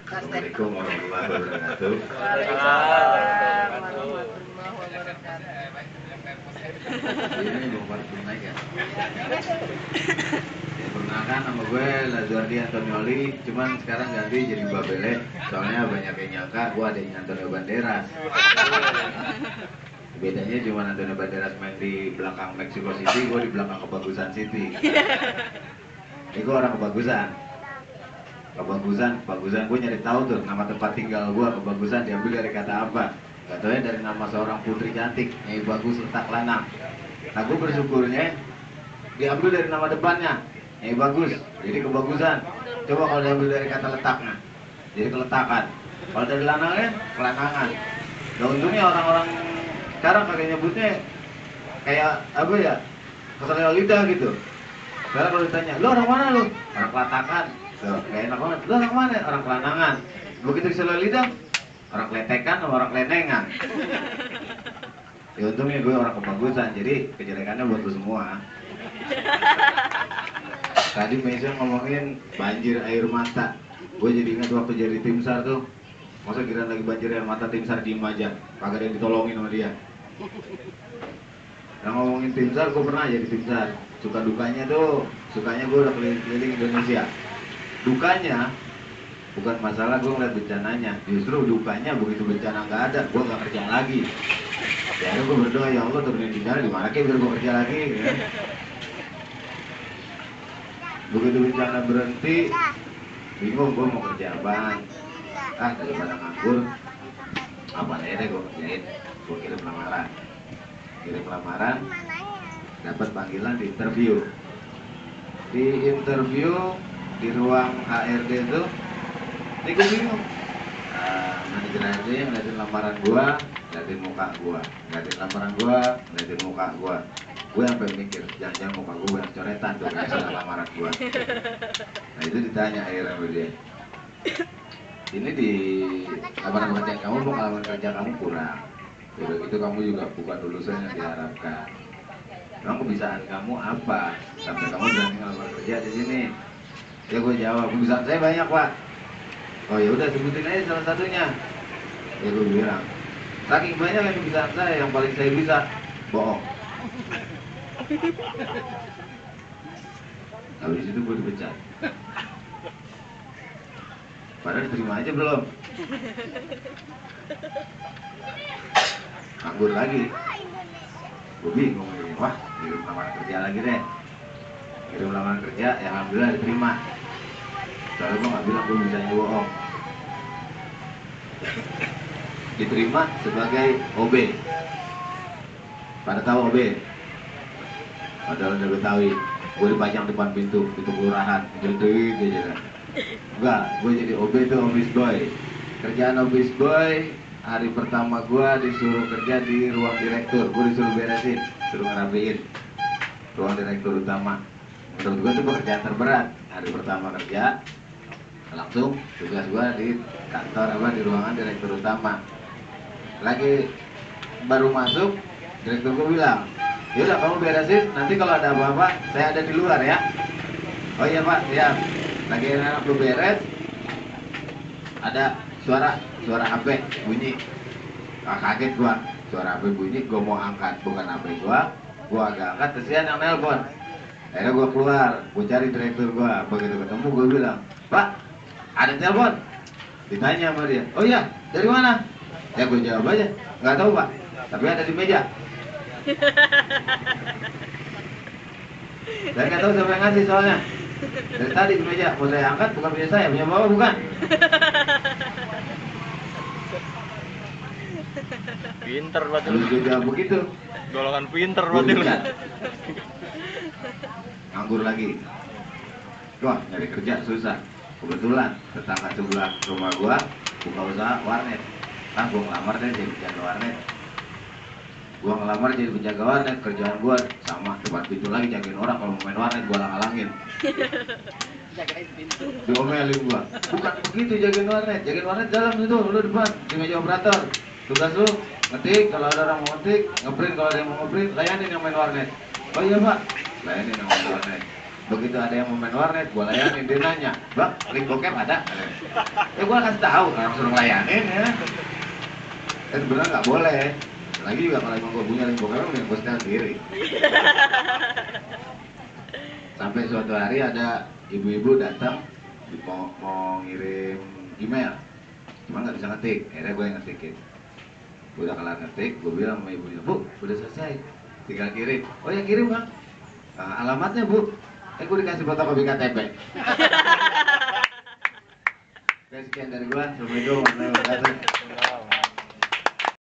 Assalamualaikum warahmatullahi wabarakatuh. Waalaikumsalam warahmatullahi wabarakatuh. Ini bukan naik ya. Ya perkenalkan, nama gue Lazuardi Antonioli, cuman sekarang ganti jadi Babele. Soalnya banyak yang nyangka gue adanya Antonio Banderas. Bedanya cuma Antonio Banderas main di belakang Mexico City, gue di belakang Kebagusan City. Ini gue orang Kebagusan. Kebagusan gue nyari tahu tuh nama tempat tinggal gue. Kebagusan diambil dari kata apa? Gak tau ya, dari nama seorang putri cantik, Nyai Bagus letak lanang. Nah gue bersyukurnya diambil dari nama depannya, Nyai Bagus, jadi Kebagusan. Coba kalau diambil dari kata letaknya, jadi keletakan. Kalau dari lanangnya, kelanangan. Nah untungnya orang-orang sekarang kagak nyebutnya kayak apa ya, keselio lidah gitu. Sekarang kalau ditanya, lu orang mana lu? Orang Kelatakan. Tuh, kayak enak banget. Lu orang mana? Orang Kelanangan. Begitu keselio lidah, orang Kletekan sama orang Klenengan. Ya untungnya gue orang Kebagusan, jadi kejelekannya buat lu semua. Tadi Mason ngomongin banjir air mata. Gue jadi ingat waktu jadi tim SAR tuh. Masa kira lagi banjir air mata tim SAR diem aja, kagak ada yang ditolongin sama dia. Nah ngomongin tim SAR, gue pernah jadi tim SAR. Suka dukanya tuh, sukanya gue udah keliling Indonesia. Dukanya bukan masalah gue ngeliat bencananya, justru dukanya begitu bencana nggak ada, gue nggak kerja lagi. Ya gue berdoa, ya Allah turunin bencana di mana biar gue kerja lagi. Ya. Begitu bencana berhenti, bingung gue mau kerja apaan. Daripada nganggur, apa deh gue kerjain. Gue kirim lamaran, dapat panggilan di interview. Di interview di ruang HRD itu, ini gue bingung. Manajer HRD yang ngeliatin lamaran gue, ngeliatin muka gue, ngeliatin lamaran gue, ngeliatin muka gue. Gue sampai mikir, jangan-jangan muka gue banyak coretan tuh kayak salah lamaran gue. Nah itu ditanya akhirnya sama dia. Ini di lamaran pekerjaan kamu, pengalaman kerja kamu kurang. Udah gitu kamu juga bukan lulusan yang diharapkan. Emang kebiasaan kamu apa? Sampai kamu berani ngelamar kerja di sini? Ya gue jawab, kebiasaan saya banyak pak. Oh ya udah sebutin aja salah satunya. Ya gue bilang, saking banyak yang kebiasaan saya, yang paling saya bisa bohong. Habis itu gue dipecat. Padahal diterima aja belum. Nganggur lagi. Gue bingung ini, wah kirim lamaran kerja lagi deh. Kirim lamaran kerja, yang alhamdulillah diterima. Soalnya gue gak bilang gue bisa bohong. Diterima sebagai OB. Pada tahu OB? Padahal udah Betawi. Gue dipajang depan pintu kelurahan. Gede aja kan. Enggak, gue jadi OB itu office boy. Kerjaan office boy, hari pertama gue disuruh kerja di ruang direktur. Gue disuruh beresin, suruh ngerapiin ruang direktur utama. Menurut gue itu pekerjaan terberat. Hari pertama kerja, langsung tugas gue di kantor di ruangan direktur utama. Lagi baru masuk, direktur gue bilang, yaudah kamu beresin, nanti kalau ada apa-apa saya ada di luar ya. Oh iya pak, siap. Lagi enak lu beres, ada suara HP bunyi. Kaget gua, suara HP bunyi, gua mau angkat, bukan HP gua agak angkat, kesian yang nelpon. Akhirnya gua keluar, gua cari direktur gua. Begitu ketemu gua bilang, Pak, ada telepon. Ditanya sama dia, oh iya, dari mana? Ya gua jawab aja, nggak tahu pak, tapi ada di meja. Saya nggak tahu siapa yang ngasih soalnya. Dari tadi di meja, mau saya angkat bukan punya saya, punya bapak bukan. Pinter banget Lalu dia jawab begitu. golongan pinter banget lu. Nganggur lagi. Wah, nyari kerja susah. Kebetulan tetangga sebelah rumah gua buka usaha warnet. Gua ngelamar deh jadi penjaga warnet. Gua ngelamar jadi penjaga warnet, kerjaan gua sama depan pintu lagi, jagain orang kalau mau main warnet gua halang-halangin. Jagain pintu. Diomelin gua. Bukan begitu jagain warnet dalam itu, lu depan di meja operator. Tugas lu ngetik, kalau ada orang mau ngetik, ngeprint kalau ada yang mau ngeprint, layanin yang main warnet. Oh iya pak, layanin yang main warnet. Begitu ada yang mau main warnet, gua layanin, dia nanya, "Bang, link bokep ada?" Ya gua kasih tahu, orang suruh ngelayanin ya. Sebenarnya nggak boleh. Lagi juga kalau emang gua punya link bokep, mending gua setel sendiri. Sampai suatu hari ada ibu-ibu datang mau ngirim email, cuma nggak bisa ngetik. Akhirnya gue yang ngetikin. Gue udah kelar ngetik, gue bilang sama ibunya, "Bu, udah selesai, tinggal kirim." "Oh ya kirim bang." "Alamatnya bu?" Gue dikasih fotokopi KTP. Oke, sekian dari gue. Assalamualaikum warahmatullahi wabarakatuh.